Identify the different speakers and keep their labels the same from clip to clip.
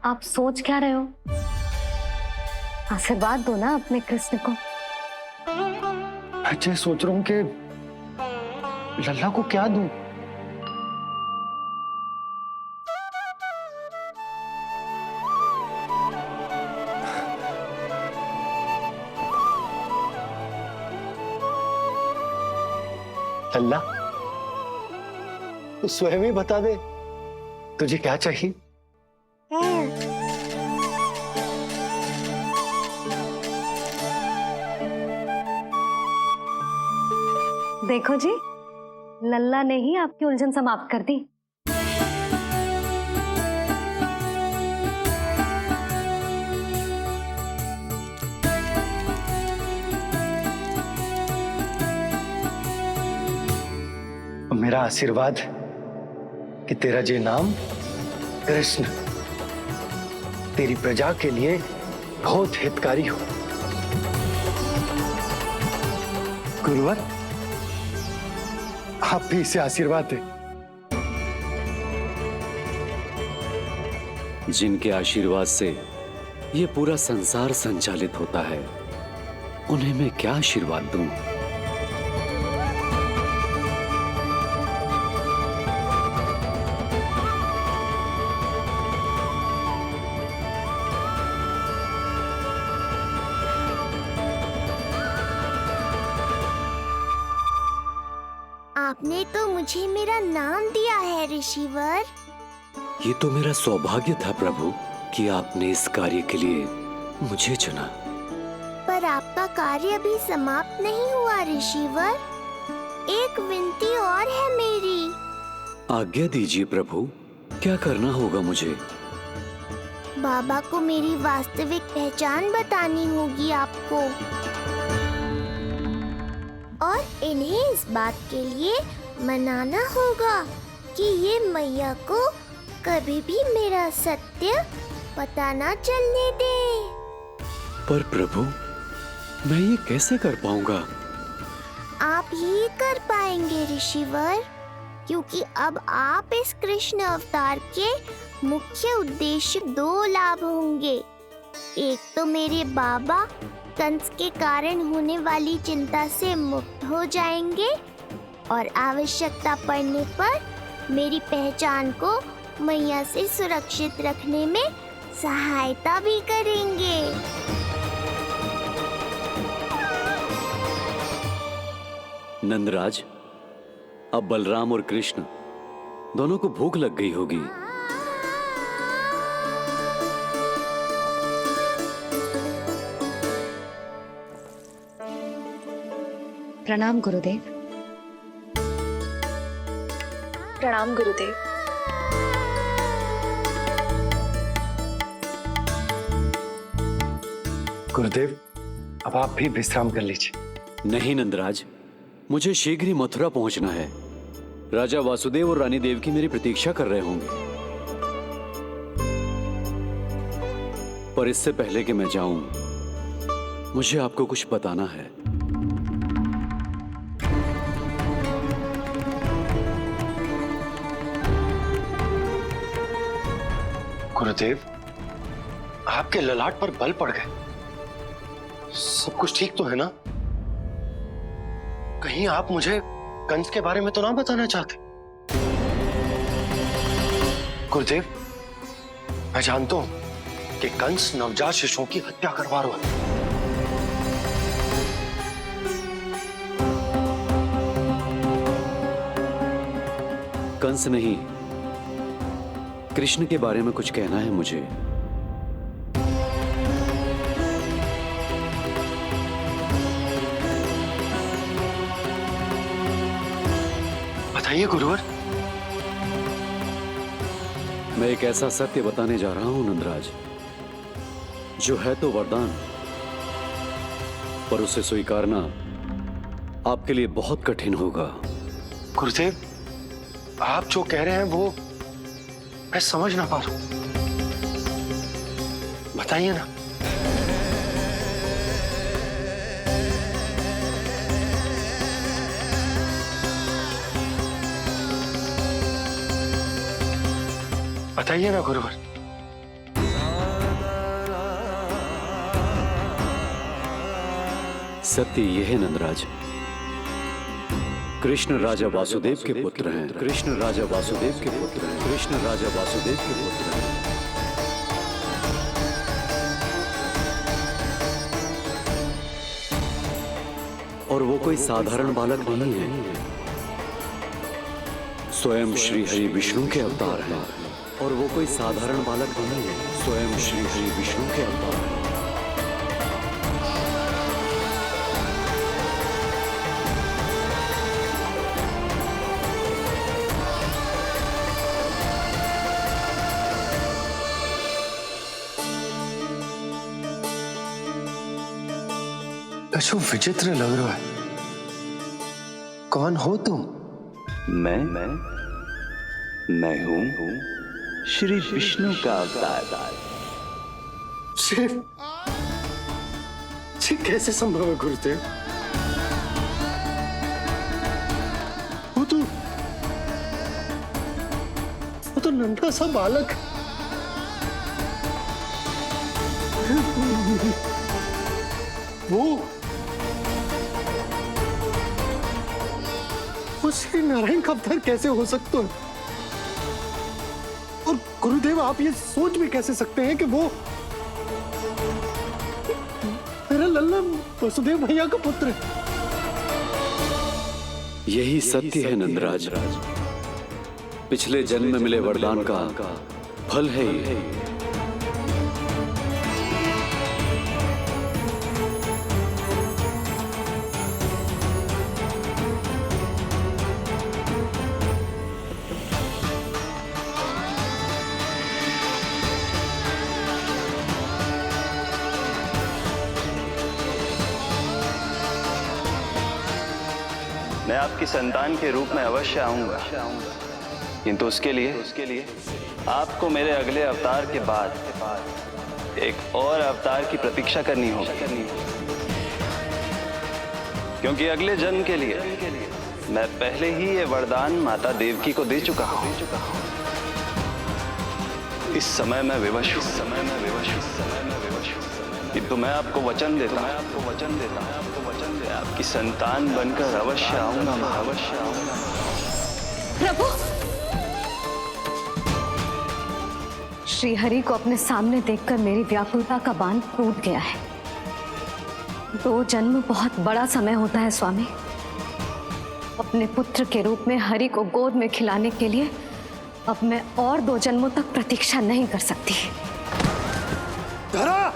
Speaker 1: आप सोच क्या रहे हो? आशीर्वाद दो ना अपने कृष्ण को।
Speaker 2: अच्छा, सोच रहा हूँ कि लल्ला को क्या दूं। लल्ला, तू स्वयं ही बता दे, तुझे क्या चाहिए?
Speaker 1: देखो जी, लल्ला ने ही आपकी उलझन समाप्त कर दी।
Speaker 2: मेरा आशीर्वाद कि तेरा ये नाम कृष्ण तेरी प्रजा के लिए बहुत हितकारी हो। गुरुवर, आप भी इसे आशीर्वाद दें।
Speaker 3: जिनके आशीर्वाद से ये पूरा संसार संचालित होता है, उन्हें मैं क्या आशीर्वाद दूं?
Speaker 4: आपने तो मुझे मेरा नाम दिया है ऋषिवर।
Speaker 3: ये तो मेरा सौभाग्य था प्रभु कि आपने इस कार्य के लिए मुझे चुना।
Speaker 4: पर आपका कार्य अभी समाप्त नहीं हुआ ऋषिवर। एक विनती और है मेरी।
Speaker 3: आज्ञा दीजिए प्रभु, क्या करना होगा मुझे?
Speaker 4: बाबा को मेरी वास्तविक पहचान बतानी होगी आपको, और इन्हें इस बात के लिए मनाना होगा कि ये मैया को कभी भी मेरा सत्य पता ना चलने दे।
Speaker 3: पर प्रभु, मैं ये कैसे कर पाऊंगा?
Speaker 4: आप ही कर पाएंगे ऋषिवर, क्योंकि अब आप इस कृष्ण अवतार के मुख्य उद्देश्य दो लाभ होंगे। एक तो मेरे बाबा कंस के कारण होने वाली चिंता से मुक्त हो जाएंगे, और आवश्यकता पड़ने पर मेरी पहचान को मैया से सुरक्षित रखने में सहायता भी करेंगे।
Speaker 3: नंदराज, अब बलराम और कृष्ण दोनों को भूख लग गई होगी।
Speaker 1: प्रणाम गुरुदेव।
Speaker 5: प्रणाम गुरुदेव।
Speaker 2: गुरुदेव, अब आप भी विश्राम कर लीजिए।
Speaker 3: नहीं नंदराज, मुझे शीघ्र ही मथुरा पहुंचना है। राजा वासुदेव और रानी देवकी मेरी प्रतीक्षा कर रहे होंगे। पर इससे पहले कि मैं जाऊं, मुझे आपको कुछ बताना है।
Speaker 2: गुरुदेव, आपके ललाट पर बल पड़ गए। सब कुछ ठीक तो है ना? कहीं आप मुझे कंस के बारे में तो ना बताना चाहते? गुरुदेव, मैं जानता हूं कि कंस नवजात शिशुओं की हत्या करवा रहा है।
Speaker 3: कंस नहीं, कृष्ण के बारे में कुछ कहना है मुझे।
Speaker 2: बताइए गुरुवर।
Speaker 3: मैं एक ऐसा सत्य बताने जा रहा हूं नंदराज, जो है तो वरदान, पर उसे स्वीकारना आपके लिए बहुत कठिन होगा।
Speaker 2: गुरुदेव, आप जो कह रहे हैं वो मैं समझ ना पा रहा हूं। बताइए ना। बताइए ना गुरुवर।
Speaker 3: सत्य ये है नंदराज, कृष्ण राजा वासुदेव के पुत्र हैं। कृष्ण राजा वासुदेव के पुत्र हैं। कृष्ण राजा वासुदेव के पुत्र हैं। और वो कोई साधारण बालक नहीं है, स्वयं श्री हरि विष्णु के अवतार हैं। और वो कोई साधारण बालक नहीं है, स्वयं श्री हरि विष्णु के अवतार हैं।
Speaker 2: अशु विचित्र लग रहा है। कौन हो तुम?
Speaker 6: मैं हूं श्री विष्णु का अवतार।
Speaker 2: शिव, ये कैसे संभव है गुरुदेव? वो तो नन्हा सा बालक है। वो श्री नारायण का अवतार कैसे हो सकता है? और गुरुदेव, आप ये सोच भी कैसे सकते हैं कि वो मेरा लल्ला वसुदेव भैया का पुत्र है?
Speaker 3: यही सत्य है नंदराज, पिछले जन्म में मिले वरदान का फल है ये।
Speaker 6: मैं आपकी संतान के रूप में अवश्य आऊंगा, किंतु उसके लिए आपको मेरे अगले अवतार के बाद एक और अवतार की प्रतीक्षा करनी होगी, क्योंकि अगले जन्म के लिए मैं पहले ही ये वरदान माता देवकी को दे चुका हूं। इस समय मैं विवश हूं, किंतु मैं आपको वचन देता हूं, आपकी संतान बनकर अवश्य आऊंगा, अवश्य आऊंगा।
Speaker 1: प्रभु, श्री हरि को अपने सामने देखकर मेरी व्याकुलता का बांध टूट गया है। 2 जन्म बहुत बड़ा समय होता है स्वामी। अपने पुत्र के रूप में हरि को गोद में खिलाने के लिए अब मैं और 2 जन्मों तक प्रतीक्षा नहीं कर सकती।
Speaker 2: धरा!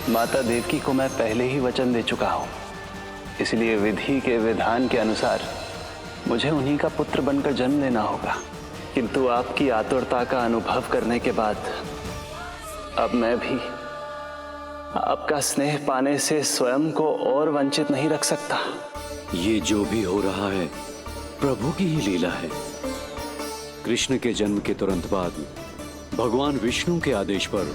Speaker 6: माता देवकी को मैं पहले ही वचन दे चुका हूं, इसलिए विधि के विधान के अनुसार मुझे उन्हीं का पुत्र बनकर जन्म लेना होगा। किंतु आपकी आतुरता का अनुभव करने के बाद अब मैं भी आपका स्नेह पाने से स्वयं को और वंचित नहीं रख सकता।
Speaker 3: ये जो भी हो रहा है प्रभु की ही लीला है। कृष्ण के जन्म के तुरंत बाद भगवान विष्णु के आदेश पर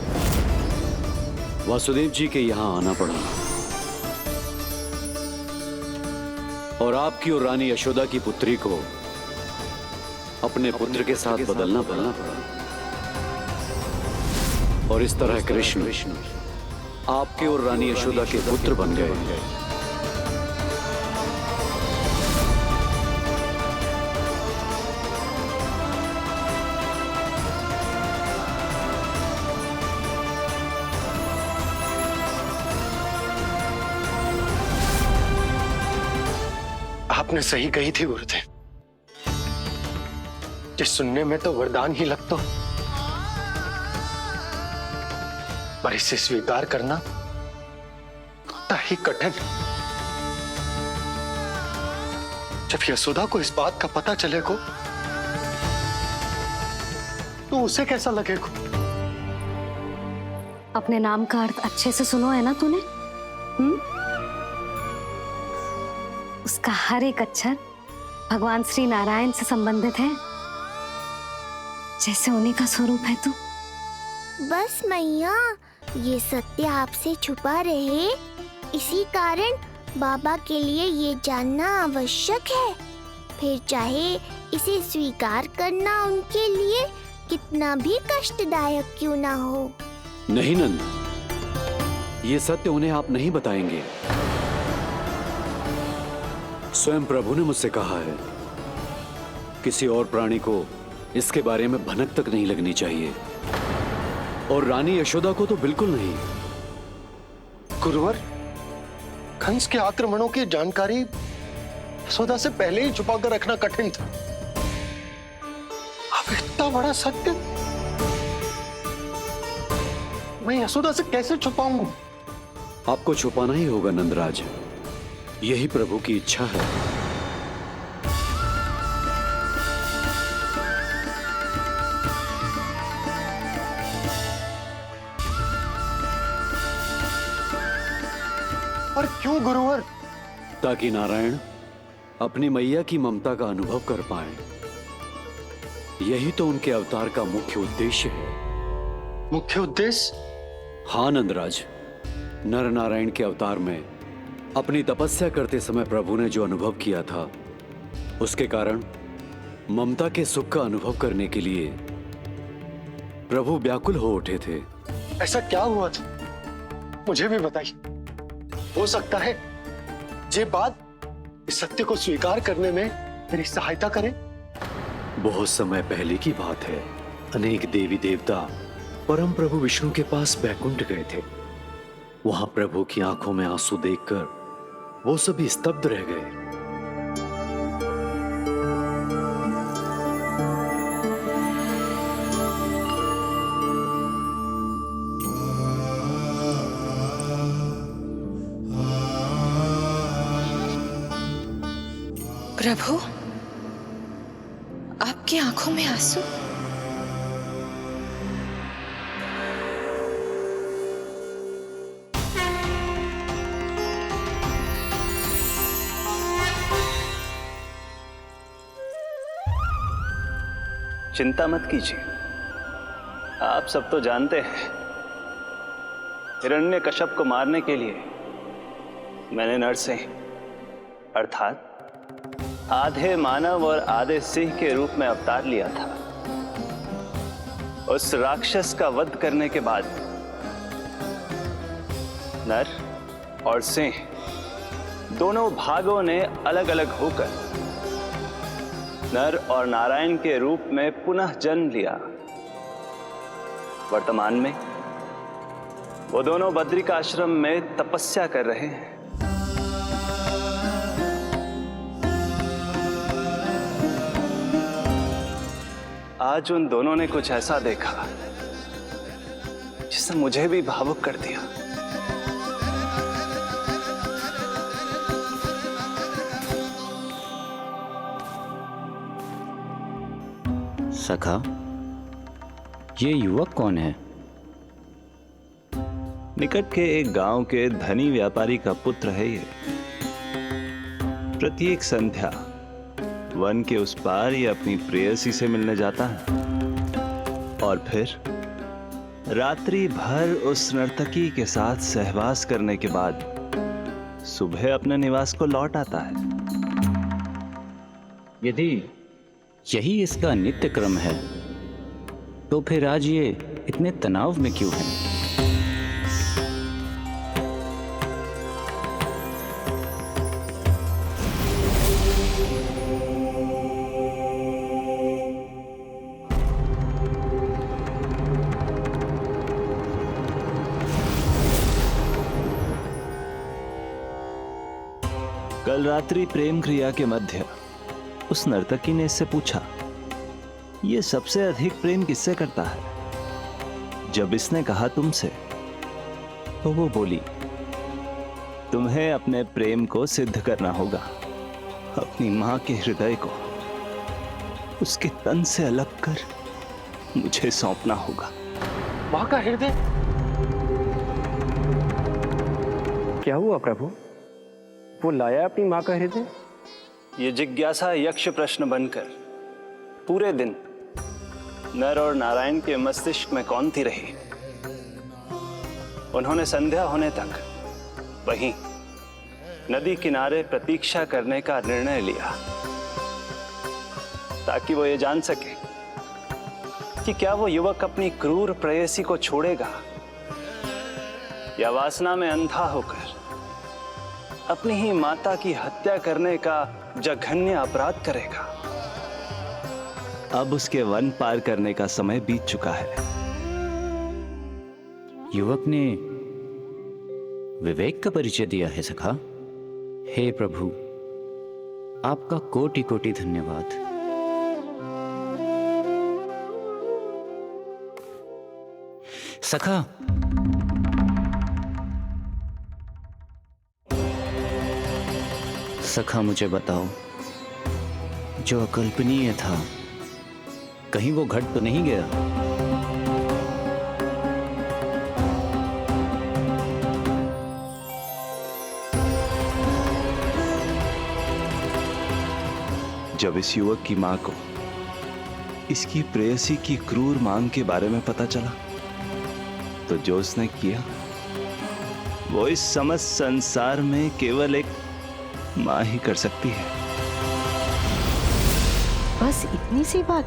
Speaker 3: वासुदेव जी के यहां आना पड़ा और आपकी और रानी यशोदा की पुत्री को अपने पुत्र के साथ बदलना पड़ा और इस तरह कृष्ण आपके और रानी यशोदा के पुत्र बन गए।
Speaker 2: आपने सही कही थी गुरुदेव, कि सुनने में तो वरदान ही लगता, पर इसे स्वीकार करना होता ही कठिन। जब यशोदा को इस बात का पता चलेगा तो उसे कैसा लगेगा?
Speaker 1: अपने नाम का अर्थ अच्छे से सुनो है ना तूने? उसका हर एक अक्षर भगवान श्री नारायण से संबंधित है, जैसे उन्हीं का स्वरूप है तू।
Speaker 4: बस मैया, ये सत्य आपसे छुपा रहे, इसी कारण बाबा के लिए ये जानना आवश्यक है। फिर चाहे इसे स्वीकार करना उनके लिए कितना भी कष्टदायक क्यों ना हो।
Speaker 3: नहीं नंद, ये सत्य उन्हें आप नहीं बताएंगे। स्वयं प्रभु ने मुझसे कहा है किसी और प्राणी को इसके बारे में भनक तक नहीं लगनी चाहिए, और रानी यशोदा को तो बिल्कुल नहीं।
Speaker 2: गुरुवर, कंस के आक्रमणों की जानकारी यशोदा से पहले ही छुपाकर रखना कठिन था। अब इतना बड़ा सत्य मैं यशोदा से कैसे छुपाऊंगा?
Speaker 3: आपको छुपाना ही होगा नंदराज, यही प्रभु की इच्छा है।
Speaker 2: और क्यों गुरुवर?
Speaker 3: ताकि नारायण अपनी मैया की ममता का अनुभव कर पाए। यही तो उनके अवतार का मुख्य उद्देश्य है।
Speaker 2: मुख्य उद्देश्य?
Speaker 3: हाँ नंदराज, नर नारायण के अवतार में अपनी तपस्या करते समय प्रभु ने जो अनुभव किया था, उसके कारण ममता के सुख का अनुभव करने के लिए प्रभु व्याकुल हो उठे थे।
Speaker 2: ऐसा क्या हुआ था, मुझे भी बताइए। हो सकता है ये बात इस सत्य को स्वीकार करने में मेरी सहायता करे।
Speaker 3: बहुत समय पहले की बात है। अनेक देवी देवता परम प्रभु विष्णु के पास बैकुंठ गए थे। वहां प्रभु की आंखों में आंसू देखकर वो सभी स्तब्ध रह गए।
Speaker 5: प्रभु, आपकी आंखों में आंसू?
Speaker 6: चिंता मत कीजिए, आप सब तो जानते हैं हिरण्यकश्यप को मारने के लिए मैंने नरसिंह अर्थात आधे मानव और आधे सिंह के रूप में अवतार लिया था। उस राक्षस का वध करने के बाद नर और सिंह दोनों भागों ने अलग अलग होकर नर और नारायण के रूप में पुनः जन्म लिया। वर्तमान में वो दोनों बद्रिकाश्रम में तपस्या कर रहे हैं। आज उन दोनों ने कुछ ऐसा देखा जिसने मुझे भी भावुक कर दिया।
Speaker 7: सखा, ये युवक कौन है?
Speaker 6: निकट के एक गांव के धनी व्यापारी का पुत्र है ये। प्रत्येक संध्या वन के उस पार ये अपनी प्रेयसी से मिलने जाता है और फिर रात्रि भर उस नर्तकी के साथ सहवास करने के बाद सुबह अपने निवास को लौट आता है।
Speaker 7: यदि यही इसका नित्य क्रम है तो फिर आज ये इतने तनाव में क्यों है?
Speaker 6: कल रात्रि प्रेम क्रिया के मध्य उस नर्तकी ने इससे पूछा, ये सबसे अधिक प्रेम किससे करता है? जब इसने कहा तुमसे, तो वो बोली, तुम्हें अपने प्रेम को सिद्ध करना होगा। अपनी मां के हृदय को उसके तन से अलग कर मुझे सौंपना होगा।
Speaker 2: मां का हृदय?
Speaker 8: क्या हुआ प्रभु? वो लाया अपनी मां का हृदय?
Speaker 6: ये जिज्ञासा यक्ष प्रश्न बनकर पूरे दिन नर और नारायण के मस्तिष्क में कौंधती रही। उन्होंने संध्या होने तक वहीं नदी किनारे प्रतीक्षा करने का निर्णय लिया ताकि वो ये जान सके कि क्या वो युवक अपनी क्रूर प्रेयसी को छोड़ेगा या वासना में अंधा होकर अपनी ही माता की हत्या करने का जघन्य अपराध करेगा। अब उसके वन पार करने का समय बीत चुका है।
Speaker 7: युवक ने विवेक का परिचय दिया है सखा। हे प्रभु, आपका कोटि कोटि धन्यवाद। सखा, सखा मुझे बताओ, जो अकल्पनीय था कहीं वो घट तो नहीं गया?
Speaker 6: जब इस युवक की मां को इसकी प्रेयसी की क्रूर मांग के बारे में पता चला तो जो उसने किया वो इस समस्त संसार में केवल एक मां ही कर सकती है।
Speaker 9: बस इतनी सी बात?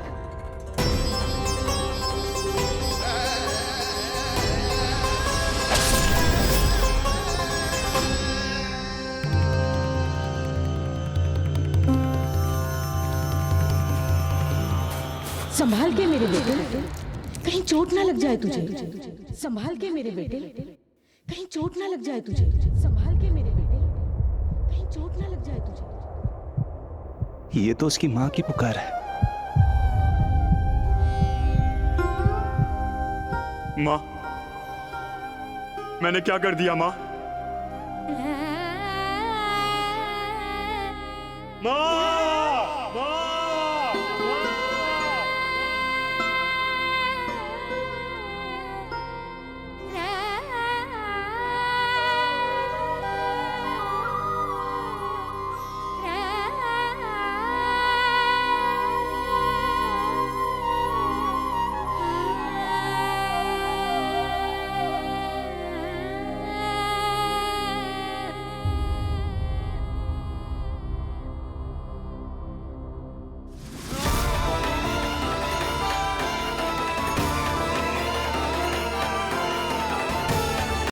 Speaker 9: संभाल के मेरे बेटे, कहीं चोट ना लग जाए तुझे। संभाल के मेरे बेटे, कहीं चोट ना लग जाए तुझे। संभाल के मेरे बेटे, कहीं चोट ना लग जाए तुझे।
Speaker 6: ये तो उसकी मां की पुकार है।
Speaker 10: मां, मैंने क्या कर दिया मां? मां!